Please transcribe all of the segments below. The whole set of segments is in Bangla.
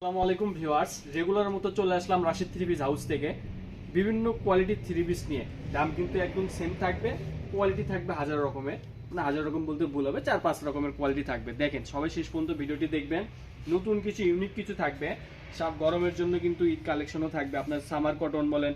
আসসালামু আলাইকুম ভিউয়ার্স, রেগুলার মতো চলে আসলাম রাশিদ থ্রি পিস হাউস থেকে বিভিন্ন কোয়ালিটির থ্রি পিস নিয়ে। দাম কিন্তু একদম সেম থাকবে, কোয়ালিটি থাকবে হাজার রকমের, মানে হাজার রকম বলতে ভুল হবে, 4-5 রকমের কোয়ালিটি থাকবে। দেখেন সবাই শেষ পর্যন্ত ভিডিওটি দেখবেন, নতুন কিছু ইউনিক কিছু থাকবে। সব গরমের জন্য কিন্তু ঈদ কালেকশনও থাকবে, আপনার সামার কটন বলেন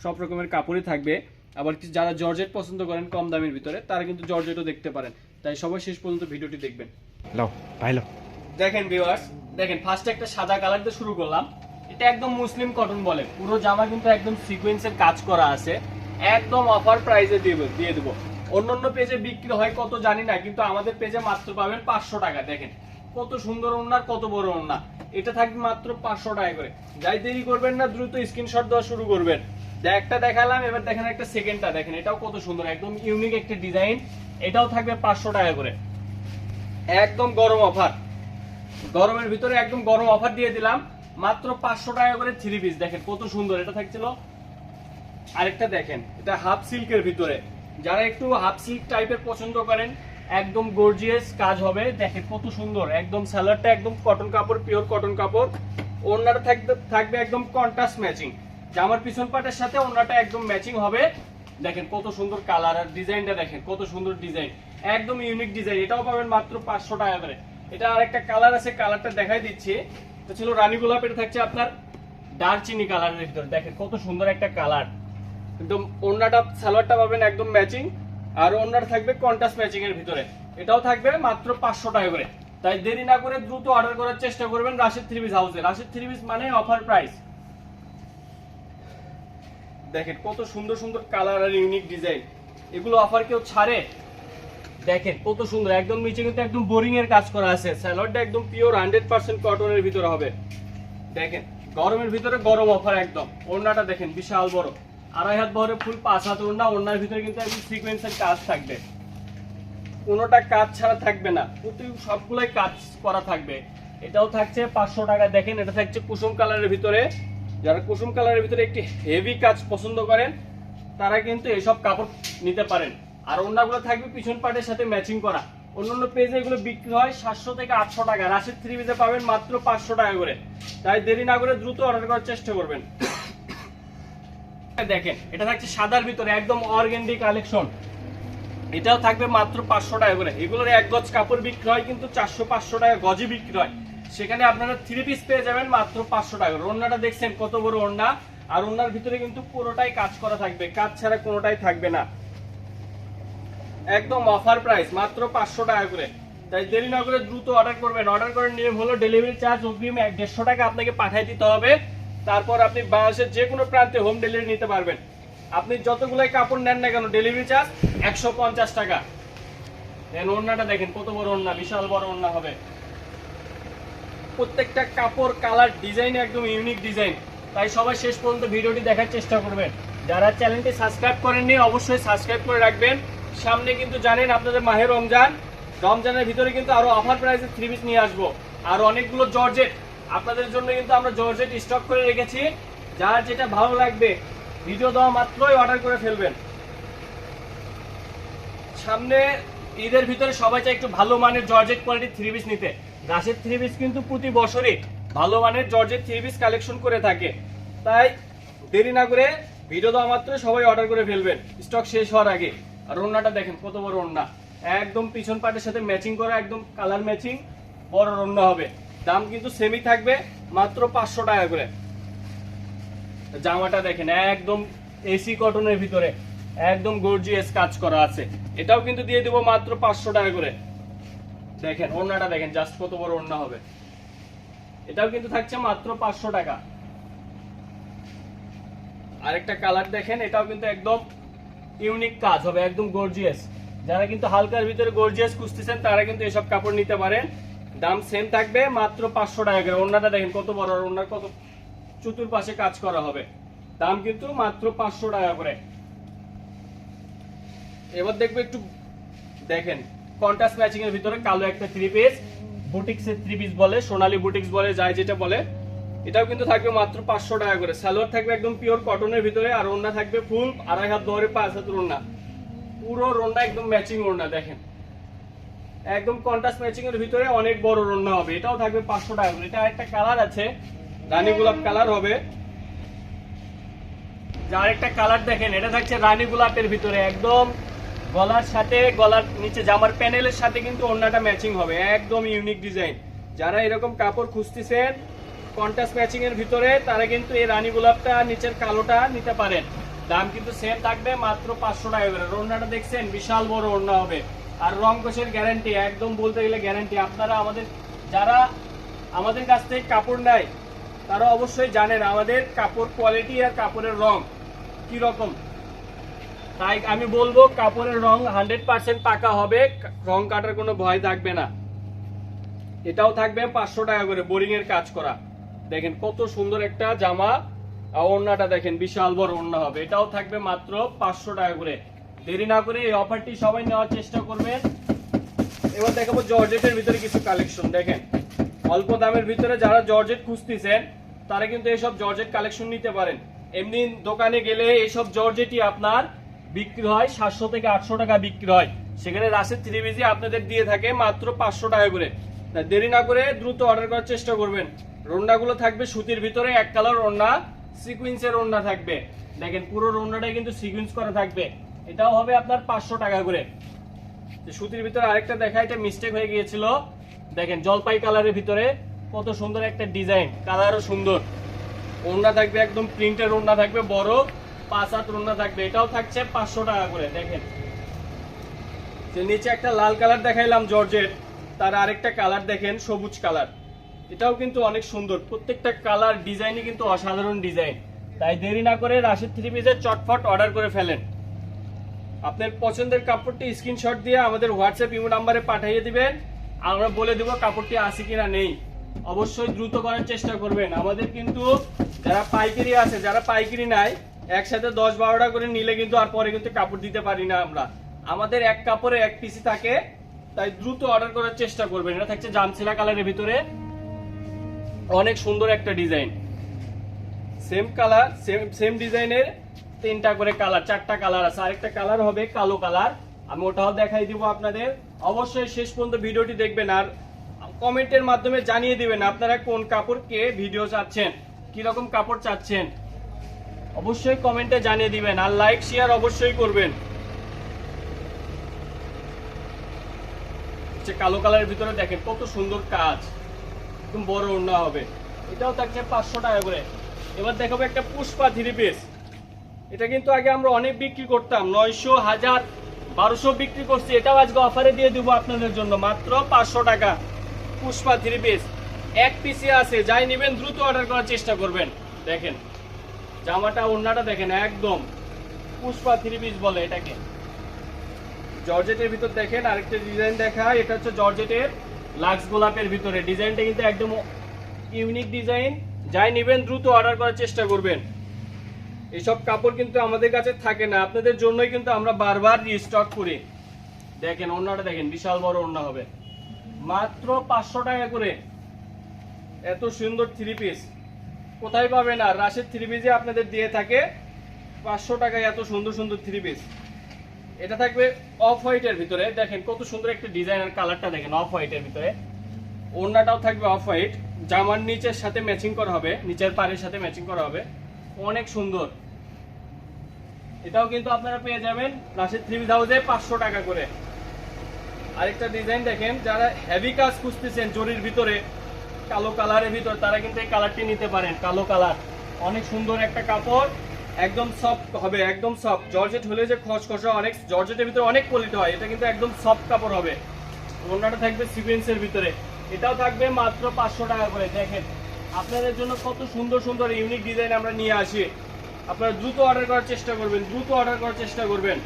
সব রকমের কাপড়ই থাকবে। আবার যারা জর্জেট পছন্দ করেন কম দামের ভিতরে, তারা কিন্তু জর্জেটও দেখতে পারেন। তাই সবাই শেষ পর্যন্ত ভিডিওটি দেখবেন। দেখেন ভিউয়ার্স, দেখেন ফার্স্টে একটা সাদা কালার দিয়ে শুরু করলাম। এটা একদম মুসলিম কটন বলে, পুরো জামা কিন্তু একদম সিকোয়েন্সের কাজ করা আছে, একদম অফার প্রাইসে দিয়ে দেবো। অন্যান্য পেজে বিক্রি হয় কত জানি না, কিন্তু আমাদের পেজে মাত্র পাবেন 500 টাকা। দেখেন কত সুন্দর ওড়না, কত বড় ওড়না, এটা থাকবে মাত্র 500 টাকা করে। যাই দেরি করবেন না, দ্রুত স্ক্রিনশট দেওয়া শুরু করবেন। একটা দেখালাম, এবার দেখেন একটা সেকেন্ডটা দেখেন, এটাও কত সুন্দর, একদম ইউনিক একটা ডিজাইন। এটাও থাকবে 500 টাকা করে, একদম গরম অফার। গরমের ভিতরে একদম গরম অফার দিয়ে দিলাম, মাত্র 500 টাকা করে থ্রি পিস। দেখেন কত সুন্দর এটা থাকছিল। আরেকটা দেখেন, এটা হাফ সিল্কের ভিতরে, যারা একটু হাফ সিল্ক টাইপের পছন্দ করেন, একদম গর্জিয়াস কাজ হবে। দেখেন কত সুন্দর, একদম সালোয়ারটা একদম কটন কাপড়, পিওর কটন কাপড়। ওড়নাটা থাকবে একদম কন্ট্রাস্ট ম্যাচিং, জামার পিছন পাটের সাথে ওড়নাটা একদম ম্যাচিং হবে। দেখেন কত সুন্দর কালার, আর ডিজাইনটা দেখেন কত সুন্দর ডিজাইন, একদম ইউনিক ডিজাইন। এটাও পাবেন মাত্র 500 টাকা করে। এটা আরেকটা কালার আছে, কালারটা দেখাই দিচ্ছি। এটা ছিল রানী গোলাপ, এটা থাকছে আপনার দারচিনি কালারের ভিতরে। দেখেন কত সুন্দর একটা কালার, একদম ওড়নাটা সালোয়ারটা পাবেন একদম ম্যাচিং, আর ওড়নাটা থাকবে কন্ট্রাস্ট ম্যাচিং এর ভিতরে। এটাও থাকবে মাত্র 500 টাকা করে। তাই দেরি না করে দ্রুত অর্ডার করার চেষ্টা করবেন রাশিদ থ্রি পিস হাউসে। রাশিদ থ্রি পিস মানে অফার প্রাইস। দেখেন কত সুন্দর সুন্দর কালার আর ইউনিক ডিজাইন, এগুলো অফার কেউ ছাড়ে? দেখেন কত সুন্দর, একদম নিচে কিন্তু একদম বোরিং এর কাজ করা আছে। সালোয়ারটা একদম পিওর 100% কটনের ভিতরে হবে। দেখেন গরমের ভিতরে গরম অফার একদম। ওড়নাটা দেখেন বিশাল বড়, 2.5 হাত বহরে ফুল 5 হাত ওড়না। ওড়নার ভিতরে কিন্তু একদম সিকোয়েন্সের কাজ থাকবে, কোনোটা কাজ ছাড়া থাকবে না, প্রতি সবগুলাই কাজ করা থাকবে। এটাও থাকছে 500 টাকা। দেখেন এটা থাকছে কুসুম কালারের ভিতরে, যারা কুসুম কালারের ভিতরে একটি হেভি কাজ পছন্দ করেন তারা কিন্তু এসব কাপড় নিতে পারেন। আর ওড়নাগুলো থাকবে পিছন পাটের সাথে ম্যাচিং করা। অন্যান্য পেজে এগুলো বিক্রি হয় 700 থেকে 800 টাকা, রাশিদ থ্রি পিসে পাবেন মাত্র 500 টাকা করে। তাই দেরি না করে দ্রুত অর্ডার করার চেষ্টা করবেন। দেখেন এটা থাকছে সাদার ভিতরে, একদম অর্গেন্ডি কালেকশন। এটাও থাকবে মাত্র 500 টাকা করে। এগুলোর এক গজ কাপড় বিক্রি হয় কিন্তু 400-500 টাকা গজে বিক্রি হয়, সেখানে আপনারা থ্রি পিস পেয়ে যাবেন মাত্র 500 টাকা। ওড়নাটা দেখছেন কত বড় ওড়না, আর ওড়নার ভিতরে কিন্তু পুরোটাই কাজ করা থাকবে, কাজ ছাড়া কোনোটাই থাকবে না। একদম অফার প্রাইস, মাত্র 500 টাকা করে। তাই দেরি না করে দ্রুত অর্ডার করবেন। অর্ডার করার নিয়ম হলো ডেলিভারি চার্জ অগ্রিম 150 টাকা আপনাকে পাঠিয়ে দিতে হবে। তারপর আপনি বাংলাদেশের যে কোনো প্রান্তে হোম ডেলিভারি নিতে পারবেন। আপনি যতগুলাই কাপড় নেন না কেন, ডেলিভারি চার্জ 150 টাকা। দেন ওড়নাটা দেখেন কত বড় ওড়না, বিশাল বড় ওড়না হবে। প্রত্যেকটা কাপড় কালার ডিজাইন একদম ইউনিক ডিজাইন। তাই সবাই শেষ পর্যন্ত ভিডিওটি দেখার চেষ্টা করবেন। যারা চ্যানেলটি সাবস্ক্রাইব করেননি অবশ্যই সাবস্ক্রাইব করে রাখবেন। সামনে কিন্তু জানেন আপনাদের মাহে রমজান, রমজানের ভিতরে কিন্তু আরো অফার প্রাইসে থ্রি পিস নিয়ে আসবো। আর অনেকগুলো জর্জেট আপনাদের জন্য কিন্তু আমরা জর্জেট স্টক করে রেখেছি। যার যেটা ভালো লাগবে ভিডিও দেওয়া মাত্রই অর্ডার করে ফেলবেন। সামনে ঈদের ভিতরে সবাই চাই একটু ভালো মানের জর্জেট কোয়ালিটির থ্রি পিস নিতে। রাশিদ থ্রি পিস কিন্তু প্রতি বছরই ভালো মানের জর্জেট থ্রি পিস কালেকশন করে থাকে। তাই দেরি না করে ভিডিও দেওয়া মাত্র সবাই অর্ডার করে ফেলবেন স্টক শেষ হওয়ার আগে। আর ওড়নাটা দেখেন কত বড় ওড়না, একদম পিছন পাটের সাথে ম্যাচিং করা, একদম কালার ম্যাচিং বড় ওড়না হবে। দাম কিন্তু সেমই থাকবে, মাত্র 500 টাকা করে। জামাটা দেখেন একদম এসি কটনের ভিতরে, একদম গর্জিয়াস কাজ করা আছে। এটাও কিন্তু দিয়ে দিব মাত্র 500 টাকা করে। দেখেন ওড়নাটা দেখেন জাস্ট কত বড় ওড়না হবে। এটাও কিন্তু থাকছে মাত্র 500 টাকা। আরেকটা কালার দেখেন, এটাও কিন্তু একদম ইউনিক কাজ হবে, একদম গর্জিয়াস। যারা কিন্তু হালকার ভিতরে গর্জিয়াস খুঁজতেছেন তারা কিন্তু এসব কাপড় নিতে পারেন। দাম সেম থাকবে মাত্র 500 টাকা করে। ওড়নাটা দেখেন কত বড়, ওড়নার কত চতুর্পাশে কাজ করা হবে। দাম কিন্তু মাত্র 500 টাকা করে। এবার দেখবো একটু দেখেন কন্ট্রাস্ট ম্যাচিং এর ভিতরে কালো একটা থ্রি পিস, বুটিক্স এর থ্রি পিস বলে, সোনালী বুটিক্স বলে, যাই যেটা বলে। এটাও কিন্তু থাকবে মাত্র 500 টাকা করে। সালোয়ার থাকবে একদম পিওর কটনের ভিতরে, আর ওড়না থাকবে ফুল 2.5 হাত বহরে 5 হাত ওড়না। পুরো ওড়না একদম ম্যাচিং ওড়না। দেখেন একদম কন্ট্রাস্ট ম্যাচিং এর ভিতরে অনেক বড় ওড়না হবে, এটাও থাকবে 500 টাকা করে। এটা একটা কালার আছে, রানী গোলাপ কালার হবে। যার একটা কালার দেখেন, এটা থাকছে রানী গোলাপের ভিতরে, একদম গলার সাথে, গলার নিচে জামার প্যানেলের সাথে কিন্তু ওড়নাটা ম্যাচিং হবে, একদম ইউনিক ডিজাইন। যারা এরকম কাপড় খুঁজতেছেন কন্ট্রাস্ট ম্যাচিং এর ভিতরে, তারা কিন্তু এই রানী গোলাপটা নিচের কালোটা নিতে পারেন। দাম কিন্তু সেম থাকবে, মাত্র 500 টাকা করে। ওড়নাটা দেখছেন, বিশাল বড় ওড়না হবে, আর রং কষের গ্যারান্টি, একদম বলতে গেলে গ্যারান্টি। আপনারা যারা আমাদের কাছ থেকে কাপড় নেয় তারা অবশ্যই জানেন আমাদের কাপড় কোয়ালিটি আর কাপড়ের রং কি রকম। তাই আমি বলবো কাপড়ের রং 100% পাকা হবে, রং কাটার কোনো ভয় থাকবে না। এটাও থাকবে 500 টাকা করে, বোরিং এর কাজ করা। দেখেন কত সুন্দর একটা জামা, আর ওড়নাটা দেখেন বিশাল বড় ওড়না হবে, এটাও থাকবে মাত্র 500 টাকা করে। দেরি না করে এই অফারটি সবাই নেওয়ার চেষ্টা করবেন। এবার দেখাবো জর্জেটের ভিতরে কিছু কালেকশন। দেখেন অল্প দামের ভিতরে যারা জর্জেট খুঁজতেছেন তারা কিন্তু এইসব জর্জেট কালেকশন নিতে পারেন। এমনি দোকানে গেলে এইসব জর্জেটই আপনার বিক্রি হয় 700 থেকে 800 টাকা বিক্রি হয়, সেখানে রাশেদ থ্রি পিসে আপনাদের দিয়ে থাকে মাত্র 500 টাকা করে। দেরি না করে দ্রুত অর্ডার করার চেষ্টা করবেন। ওড়নাগুলো থাকবে সুতির ভিতরে, এক কালার ওড়না, সিকুয়েন্সের ওড়না থাকবে। দেখেন পুরো ওড়নাটাই কিন্তু সিকুয়েন্স করা থাকবে, এটাও হবে আপনার 500 টাকা করে। সুতির ভিতরে আরেকটা দেখা, এটা মিস্টেক হয়ে গিয়েছিল। দেখেন জলপাই কালারের ভিতরে কত সুন্দর একটা ডিজাইন, কালারও সুন্দর। ওড়না থাকবে একদম প্রিন্টের ওড়না থাকবে, বড় 5 হাত ওড়না থাকবে, এটাও থাকছে 500 টাকা করে। দেখেন যে নিচে একটা লাল কালার দেখাইলাম জর্জেট, তার আরেকটা কালার দেখেন সবুজ কালার, এটাও কিন্তু অনেক সুন্দর। প্রত্যেকটা কালার ডিজাইনই কিন্তু অসাধারণ ডিজাইন। তাই দেরি না করে রাশেদ থ্রি পিসের চটফট অর্ডার করে ফেলেন। আপনার পছন্দের কাপড়টি স্ক্রিনশট দিয়ে আমাদের হোয়াটসঅ্যাপ ইমো নাম্বারে পাঠিয়ে দিবেন, আমরা বলে দেব কাপড়টি আছে কিনা নেই। অবশ্যই দ্রুত করার চেষ্টা করবেন। আমাদের কিন্তু যারা পাইকারি আছে, যারা পাইকারি নাই, একসাথে 10-12টা করে নিলে কিন্তু আর পরে কিন্তু কাপড় দিতে পারি না আমরা। আমাদের এক কাপড়ে এক পিসি থাকে, তাই দ্রুত অর্ডার করার চেষ্টা করবেন। এটা থাকছে জামছিলা কালারের ভিতরে, অনেক সুন্দর একটা ডিজাইন। সেম কালার, সেম ডিজাইনের 3টা করে কালার, 4টা কালার আছে। আরেকটা কালার হবে কালো কালার, আমি ওটাও দেখাই দিব আপনাদের। অবশ্যই শেষ পর্যন্ত ভিডিওটি দেখবেন, আর কমেন্টের মাধ্যমে জানিয়ে দিবেন আপনারা কোন কাপড়কে ভিডিও চাচ্ছেন, কি রকম কাপড় চাচ্ছেন, অবশ্যই কমেন্টে জানিয়ে দিবেন। আর লাইক শেয়ার অবশ্যই করবেন। কালো কালারের ভিতরে দেখেন কত সুন্দর কাজ, একদম বড় ওড়না হবে, এটাও থাকছে 500 টাকা করে। এবার দেখাবো একটা পুষ্পা থ্রি পিস। এটা কিন্তু আগে আমরা অনেক বিক্রি করতাম, 900, 1000, 1200 বিক্রি করছি, এটাও আজকে অফারে দিয়ে দিব আপনাদের জন্য মাত্র 500 টাকা। পুষ্পা থ্রি পিস এক পিসে আছে, যাই নেবেন দ্রুত অর্ডার করার চেষ্টা করবেন। দেখেন জামাটা, ওড়নাটা দেখেন, একদম পুষ্পা থ্রি পিস বলে এটাকে। জর্জেটের ভিতর দেখেন আরেকটা ডিজাইন দেখা, এটা হচ্ছে জর্জেটের লাক্স গোলাপের ভিতরে। ডিজাইনটা কিন্তু একদম ইউনিক ডিজাইন, যাই নেবেন দ্রুত অর্ডার করার চেষ্টা করবেন। এইসব কাপড় কিন্তু আমাদের কাছে থাকে না, আপনাদের জন্যই কিন্তু আমরা বারবার রিস্টক করি। দেখেন ওড়নাটা দেখেন, বিশাল বড় ওড়না হবে, মাত্র 500 টাকা করে। এত সুন্দর থ্রি পিস কোথায় পাবেন? আর রাশেদ থ্রি পিসে আপনাদের দিয়ে থাকে 500 টাকায় এত সুন্দর সুন্দর থ্রি পিস। এটা থাকবে অফ হোয়াইটের ভিতরে, দেখেন কত সুন্দর একটা ডিজাইন, আর কালারটা দেখেন অফ হোয়াইটের ভিতরে। ওড়নাটাও থাকবে অফ হোয়াইট, জামার নিচের সাথে ম্যাচিং করা হবে, নিচের পাড়ের সাথে ম্যাচিং করা হবে, অনেক সুন্দর। এটাও কিন্তু আপনারা পেয়ে যাবেন রাশেদ থ্রি পিস হাউসে 500 টাকা করে। আরেকটা ডিজাইন দেখেন, যারা হেভি কাজ খুঁজতেছেন জরির ভিতরে, কালো কালারের ভিতর, তারা কিন্তু এই কালারটি নিতে পারেন। কালো কালার, অনেক সুন্দর একটা কাপড়, একদম সফট হবে, একদম সফট। জর্জেট হলে যে খসখসা, অনেক জর্জেটের ভিতরে অনেক কোয়ালিটি হয়, এটা কিন্তু একদম সফট কাপড় হবে। ওড়নাটা থাকবে সিকোয়েন্সের ভিতরে, এটাও থাকবে মাত্র 500 টাকা করে। দেখেন আপনাদের জন্য কত সুন্দর সুন্দর ইউনিক ডিজাইন আমরা নিয়ে আসি, আপনারা দ্রুত অর্ডার করার চেষ্টা করবেন, দ্রুত অর্ডার করার চেষ্টা করবেন।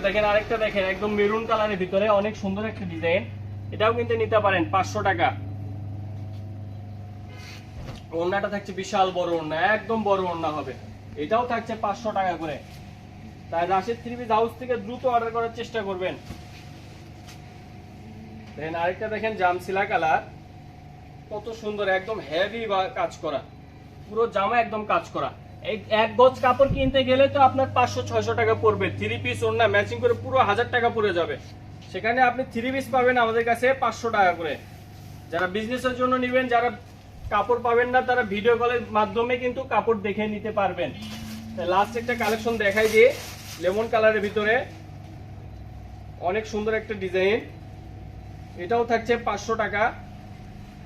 দেখেন আরেকটা দেখেন, একদম মেরুন কালারের ভিতরে অনেক সুন্দর একটা ডিজাইন, এটাও কিন্তু নিতে পারেন 500 টাকা। ওড়নাটা থাকছে বিশাল বড় ওড়না, একদম বড় ওড়না হবে, এটাও থাকছে 500 টাকা করে। তাই রাশেদ থ্রি পিস হাউস থেকে দ্রুত অর্ডার করার চেষ্টা করবেন। দেখেন আরেকটা দেখেন জামছিলা কালার, কত সুন্দর, একদম হেভি কাজ করা, পুরো জামা একদম কাজ করা। এক গজ কাপড় কিনতে গেলে তো আপনার 500-600 টাকা পড়বে, 3 পিস ওড়না ম্যাচিং করে পুরো 1000 টাকা পড়ে যাবে। সেখানে আপনি 3 পিস পাবেন আমাদের কাছে 500 টাকা করে। যারা বিজনেসের জন্য নেবেন, যারা কাপড় পাবেন না, তারা ভিডিও কলের মাধ্যমে কিন্তু কাপড় দেখে নিতে পারবেন। লাস্ট একটা কালেকশন দেখাই দিয়ে, লেমন কালারের ভিতরে অনেক সুন্দর একটা ডিজাইন, এটাও থাকছে 500 টাকা।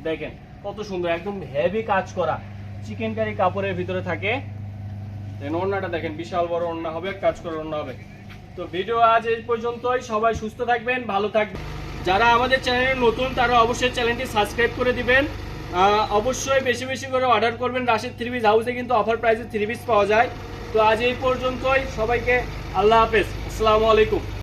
দেখেন কত সুন্দর, একদম হেভি কাজ করা চিকেন কারি কাপড়ের ভিতরে থাকে। দেন ওড়নাটা দেখেন, বিশাল বড় ওড়না হবে, কাজ করা ওড়না হবে। তো ভিডিও আজ এই পর্যন্তই, সবাই সুস্থ থাকবেন, ভালো থাকবেন। যারা আমাদের চ্যানেলে নতুন তারা অবশ্যই চ্যানেলটি সাবস্ক্রাইব করে দিবেন। অবশ্যই বেশি বেশি করে অর্ডার করবেন। রাশিদ থ্রি পিস হাউসে কিন্তু অফার প্রাইসে থ্রি পিস পাওয়া যায়। তো আজ এই পর্যন্তই, সবাইকে আল্লাহ হাফেজ, আসসালামু আলাইকুম।